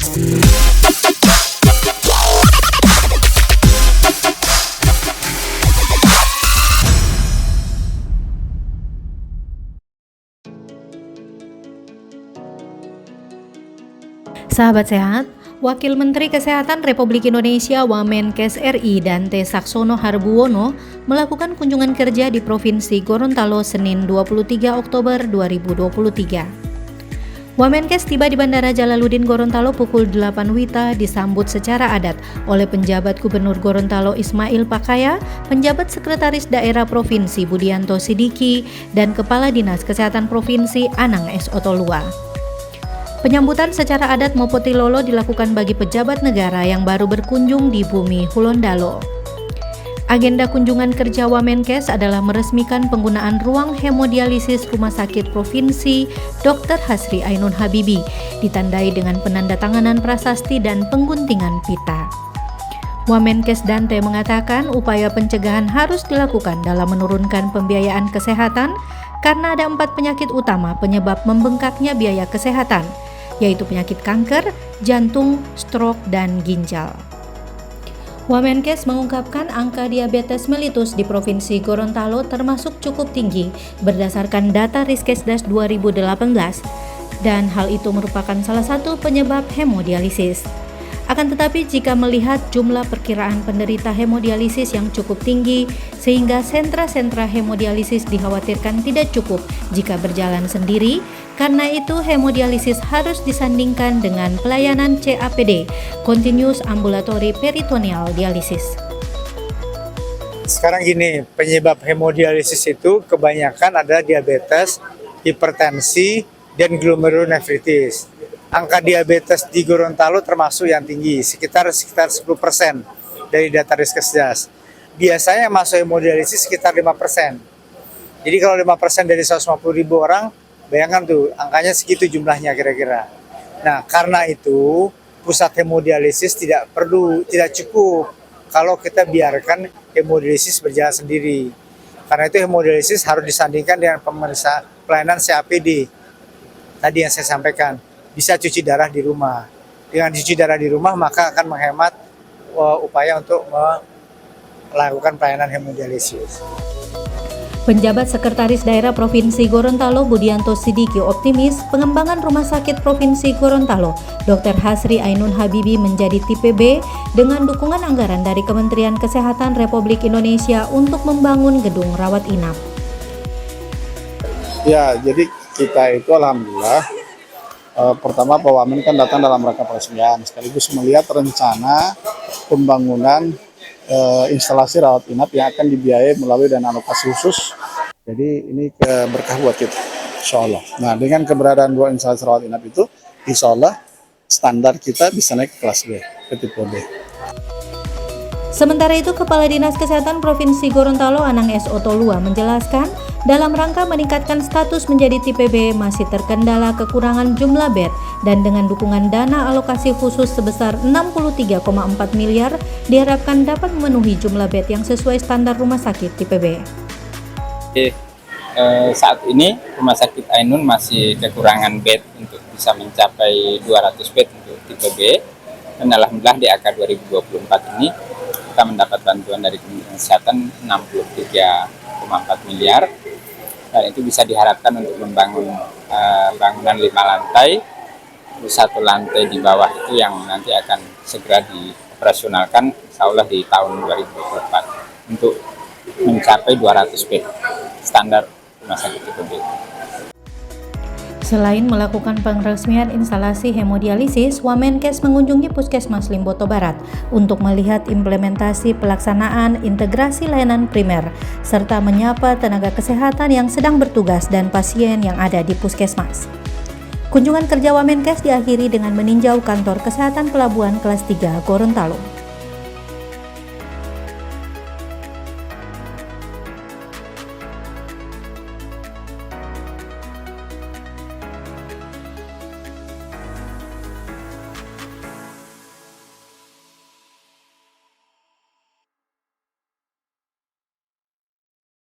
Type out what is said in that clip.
Sahabat sehat, Wakil Menteri Kesehatan Republik Indonesia Wamenkes RI Dante Saxono Harbuwono melakukan kunjungan kerja di Provinsi Gorontalo Senin 23 Oktober 2023. Wamenkes tiba di Bandara Jalaluddin Gorontalo pukul 8 WITA disambut secara adat oleh penjabat Gubernur Gorontalo Ismail Pakaya, penjabat Sekretaris Daerah Provinsi Budianto Sidiki, dan Kepala Dinas Kesehatan Provinsi Anang S. Otolua. Penyambutan secara adat Mopotilolo dilakukan bagi pejabat negara yang baru berkunjung di bumi Hulondalo. Agenda kunjungan kerja Wamenkes adalah meresmikan penggunaan ruang hemodialisis Rumah Sakit Provinsi Dr. Hasri Ainun Habibi, ditandai dengan penandatanganan prasasti dan pengguntingan pita. Wamenkes Dante mengatakan upaya pencegahan harus dilakukan dalam menurunkan pembiayaan kesehatan karena ada 4 penyakit utama penyebab membengkaknya biaya kesehatan, yaitu penyakit kanker, jantung, stroke, dan ginjal. Wamenkes mengungkapkan angka diabetes mellitus di Provinsi Gorontalo termasuk cukup tinggi berdasarkan data Riskesdas 2018 dan hal itu merupakan salah satu penyebab hemodialisis. Akan tetapi jika melihat jumlah perkiraan penderita hemodialisis yang cukup tinggi sehingga sentra-sentra hemodialisis dikhawatirkan tidak cukup jika berjalan sendiri, karena itu hemodialisis harus disandingkan dengan pelayanan CAPD, Continuous Ambulatory Peritoneal Dialysis. Sekarang gini, penyebab hemodialisis itu kebanyakan adalah diabetes, hipertensi, dan glomerulonefritis. Angka diabetes di Gorontalo termasuk yang tinggi, sekitar 10% dari data Riskesdas. Biasanya masuk hemodialisis sekitar 5%. Jadi kalau 5% dari 150.000 orang, bayangkan tuh angkanya segitu jumlahnya kira-kira. Nah, karena itu pusat hemodialisis tidak cukup kalau kita biarkan hemodialisis berjalan sendiri. Karena itu hemodialisis harus disandingkan dengan pelayanan CAPD. Tadi yang saya sampaikan, bisa cuci darah di rumah. Dengan cuci darah di rumah maka akan menghemat upaya untuk melakukan pelayanan hemodialisis. Penjabat Sekretaris Daerah Provinsi Gorontalo Budianto Sidiki optimis pengembangan Rumah Sakit Provinsi Gorontalo Dr. Hasri Ainun Habibi menjadi tipe B dengan dukungan anggaran dari Kementerian Kesehatan Republik Indonesia untuk membangun gedung rawat inap. Ya, jadi kita itu alhamdulillah pertama Pak Wamen kan datang dalam rangka peresmian sekaligus melihat rencana pembangunan instalasi rawat inap yang akan dibiayai melalui dana alokasi khusus. Jadi ini berkah buat kita, insya Allah. Nah, dengan keberadaan 2 instalasi rawat inap itu, insya Allah standar kita bisa naik ke kelas B, ke tipe B. Sementara itu, Kepala Dinas Kesehatan Provinsi Gorontalo Anang S. Otolua menjelaskan, dalam rangka meningkatkan status menjadi tipe B masih terkendala kekurangan jumlah bed dan dengan dukungan dana alokasi khusus sebesar 63,4 miliar diharapkan dapat memenuhi jumlah bed yang sesuai standar rumah sakit tipe B. Saat ini Rumah Sakit Ainun masih kekurangan bed untuk bisa mencapai 200 bed untuk tipe B, dan alhamdulillah di AK 2024 ini kita mendapat bantuan dari Kementerian Kesehatan 63,4 miliar. Dan itu bisa diharapkan untuk membangun bangunan 5 lantai, 1 lantai di bawah itu yang nanti akan segera dioperasionalkan insya Allah di tahun 2024 untuk mencapai 200 bed standar rumah sakit tipe B. Selain melakukan peresmian instalasi hemodialisis, Wamenkes mengunjungi Puskesmas Limboto Barat untuk melihat implementasi pelaksanaan integrasi layanan primer, serta menyapa tenaga kesehatan yang sedang bertugas dan pasien yang ada di Puskesmas. Kunjungan kerja Wamenkes diakhiri dengan meninjau kantor kesehatan pelabuhan kelas 3 Gorontalo.